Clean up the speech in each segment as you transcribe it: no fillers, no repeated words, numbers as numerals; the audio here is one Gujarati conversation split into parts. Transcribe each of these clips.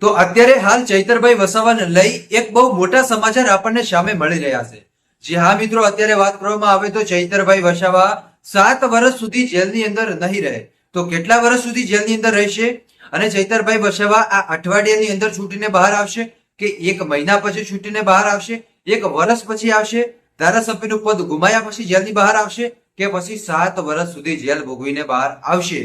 તો અત્યારે હાલ ચૈતરભાઈ વસાવાને લઈ એક બહુ મોટા સમાચાર આપણને સામે મળી રહ્યા છે. જી હા મિત્રો, અત્યારે વાત કરવામાં આવે તો ચૈતરભાઈ વસાવા 7 વર્ષ સુધી જેલની અંદર નહીં રહે. તો કેટલા વર્ષ સુધી જેલની અંદર રહેશે અને ચૈતરભાઈ વસાવા આ અઠવાડિયાની અંદર છૂટીને બહાર આવશે કે 1 મહિના પછી છૂટીને બહાર આવશે, 1 વર્ષ પછી આવશે, ધારાસભ્યનું પદ ગુમાયા પછી જેલની બહાર આવશે કે પછી 7 વર્ષ સુધી જેલ ભોગવીને બહાર આવશે?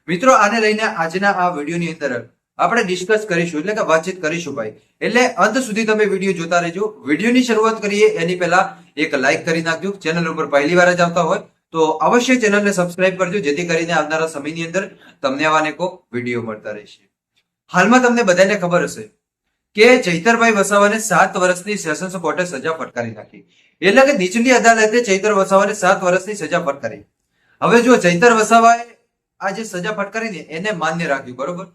મિત્રો, આને લઈને આજના આ વિડીયોની અંદર આપણે ડિસ્કસ કરીશું, એટલે કે વાતચીત કરીશું ભાઈ. એટલે અંત સુધી તમે વિડીયો જોતા રહેજો. વિડીયોની શરૂઆત કરીએ એની પહેલા એક લાઈક કરી નાખજો. ચેનલ ઉપર પહેલી વાર જ આવતા હોય તો અવશ્ય ચેનલને સબસ્ક્રાઇબ કરજો, જેથી કરીને આવનારા સમયની અંદર તમને આવા અનેકો વિડીયો મળતા રહેશે. હાલમાં તમને બધાને ખબર હશે કે ચૈતરભાઈ વસાવાને 7 વર્ષની સેશન્સ કોર્ટે સજા ફટકારી નાખી. એટલે કે નીચલી અદાલતે ચૈતર વસાવાને 7 વર્ષની સજા ફટકારી. હવે જો ચૈતર વસાવાએ આ જે સજા ફટકારીને એને માન્ય રાખ્યું, બરોબર.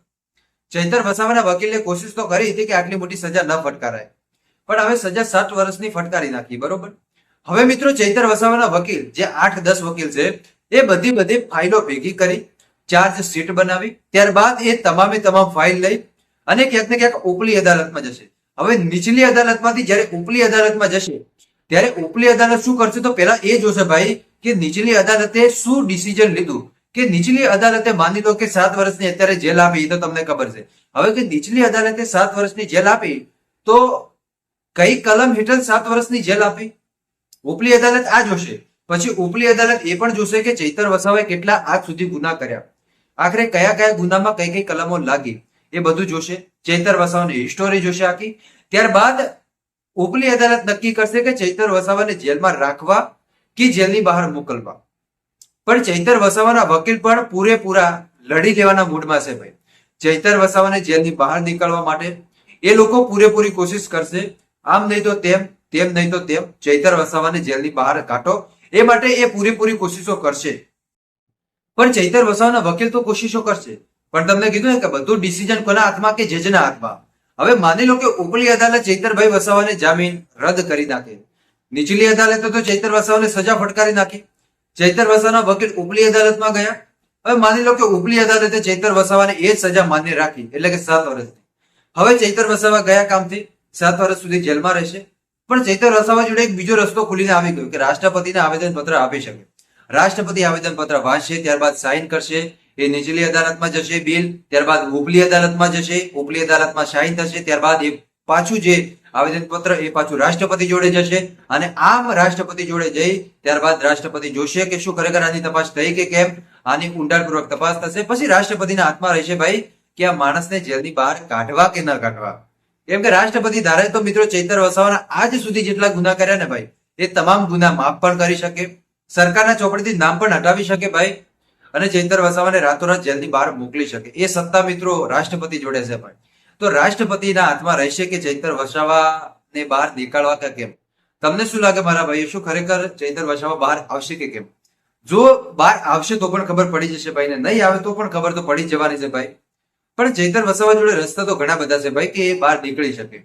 ચૈતર વસાવાના વકીલે કોશિશ તો કરી હતી કે આટલી મોટી સજા ન ફટકારાય, પણ હવે સજા 7 વર્ષની ફટકારી નાખી, બરોબર. હવે મિત્રો, ચૈતર વસાવાના વકીલ જે 8-10 વકીલ છે એ બધી ફાઇલો ભેગી કરી ચાર્જ શીટ બનાવી, ત્યારબાદ એ તમામે તમામ ફાઇલ લઈ અને ક્યાંક ને ક્યાંક ઉપલી અદાલતમાં જશે. હવે નીચલી અદાલતમાંથી જ્યારે ઉપલી અદાલતમાં જશે ત્યારે ઉપલી અદાલત શું કરશે? તો પહેલા એ જોશે ભાઈ કે નીચલી અદાલતે શું ડિસિઝન લીધું. કે નીચલી અદાલતે માની લો કે 7 વર્ષની અત્યારે જેલ આપી, તો તમને ખબર છે. હવે કે નીચલી અદાલતે 7 વર્ષની જેલ આપી તો કઈ કલમ હેઠળ 7 વર્ષની જેલ આપી? ઉપલી અદાલત આ જોશે. પછી ઉપલી અદાલત એ પણ જોશે કે ચૈતર વસાવાએ કેટલા આજ સુધી ગુના કર્યા, આખરે કયા કયા ગુનામાં કઈ કઈ કલમો લાગી, એ બધું જોશે. ચૈતર વસાવાની હિસ્ટોરી જોશે આખી. ત્યારબાદ ઉપલી અદાલત નક્કી કરશે કે ચૈતર વસાવાને જેલમાં રાખવા કે જેલની બહાર મોકલવા. પણ ચૈતર વસાવાના વકીલ પણ પૂરેપૂરા લડી લેવાના મૂડમાં છે ભાઈ. ચૈતર વસાવાને જેલની બહાર નીકળવા માટે એ લોકો પૂરેપૂરી કોશિશ કરશે. આમ નહીં તો તેમ, તેમ નહીં તો તેમ, ચૈતર વસાવાને જેલની બહાર કાઢો એ માટે એ પૂરેપૂરી કોશિશો કરશે. પણ ચૈતર વસાવાના વકીલ તો કોશિશો કરશે, પણ તમને કીધું ને કે બધું ડિસિઝન કોના હાથમાં? કે જજના હાથમાં. હવે માની લો કે ઉપલી અદાલત ચૈતરભાઈ વસાવાને જામીન રદ કરી નાખે, નીચલી અદાલતે તો ચૈતર વસાવાને સજા ફટકારી નાખી. ચૈતર વસાવાના વકીલ ઉપલી અદાલતમાં ગયા. હવે માની લો કે ઉપલી અદાલતે ચૈતર વસાવાને એ જ સજા માન્ય રાખી, એટલે કે 7 વર્ષની. હવે ચૈતર વસાવા ગયા કામથી 7 વર્ષ સુધી જેલમાં રહેશે. પણ ચૈતર વસાવા જોડે એક બીજો રસ્તો ખુલીને આવી ગયો કે રાષ્ટ્રપતિને આવેદન પત્ર આપી શકે. રાષ્ટ્રપતિ આવેદન પત્ર વાંચશે, ત્યારબાદ સાઇન કરશે, એ નીચલી અદાલતમાં જશે બિલ, ત્યારબાદ ઉપલી અદાલતમાં જશે, ઉપલી અદાલતમાં સાઇન થશે, ત્યારબાદ એ પાછું જે આવેદન પત્ર એ પાછું રાષ્ટ્રપતિ જોડે જશે. અને આમ રાષ્ટ્રપતિ જોડે જઈ ત્યારબાદ રાષ્ટ્રપતિ જોશે કે શું ખરેખર આની તપાસ થઈ કે કેમ, આની ઊંડાણપૂર્વક તપાસ થશે. પછી રાષ્ટ્રપતિના હાથમાં રહેશે ભાઈ કે આ માણસને જેલની બહાર કાઢવા કે ન કાઢવા. કેમ કે રાષ્ટ્રપતિ ધારે તો મિત્રો ચૈતર વસાવાના આજ સુધી જેટલા ગુના કર્યા ને ભાઈ, એ તમામ ગુના માફ પણ કરી શકે, સરકારના ચોપડીથી નામ પણ હટાવી શકે ભાઈ, અને ચૈતર વસાવાને રાતોરાત જેલની બહાર મોકલી શકે. એ સત્તા મિત્રો રાષ્ટ્રપતિ જોડે છે ભાઈ. તો રાષ્ટ્રપતિના હાથમાં રહેશે કે ચૈતર વસાવાને બહાર નીકાળવા કે કેમ. તમને શું લાગે મારા ભાઈ, શું ખરેખર ચૈતર વસાવા બહાર આવશે કે કેમ? જો બહાર આવશે તો પણ ખબર પડી જશે ભાઈ, ને નહીં આવે તો પણ ખબર તો પડી જવાની છે ભાઈ. પણ ચૈતર વસાવા જોડે રસ્તા તો ઘણા બધા છે ભાઈ કે એ બહાર નીકળી શકે.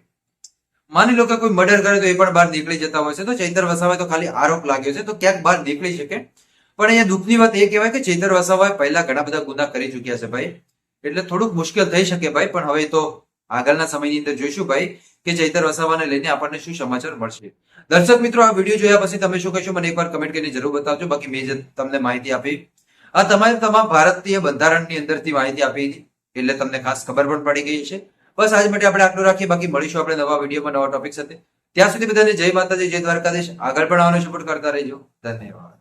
માની લો કે કોઈ મર્ડર કરે તો એ પણ બહાર નીકળી જતા હોય છે. તો ચૈતર વસાવા તો ખાલી આરોપ લાગ્યો છે તો ક્યાંક બહાર નીકળી શકે. પણ અહીંયા દુઃખની વાત એ કહેવાય કે ચૈતર વસાવા પહેલા ઘણા બધા ગુના કરી ચુક્યા છે ભાઈ, એટલે થોડુંક મુશ્કેલ થઈ શકે ભાઈ. પણ હવે તો આગળના સમયની અંદર જોઈશું ભાઈ કે ચૈતર વસાવાને લઈને આપણને શું સમાચાર મળશે. દર્શક મિત્રો, આ વિડીયો જોયા પછી તમે શું કહેશો મને એકવાર કમેન્ટ કરીને જરૂર બતાવજો. બાકી મેં જે તમને માહિતી આપી આ તમામ ભારતીય બંધારણની અંદરથી માહિતી આપી હતી, એટલે તમને ખાસ ખબર પણ પડી ગઈ છે. બસ આજ માટે આપણે આટલું રાખીએ. બાકી મળીશું આપણે નવા વિડીયોમાં નવા ટોપિક સાથે. ત્યાં સુધી બધાને જય માતાજી, જય દ્વારકાધીશ. આગળ પણ આવવાનો સપોર્ટ કરતા રહેજો. ધન્યવાદ.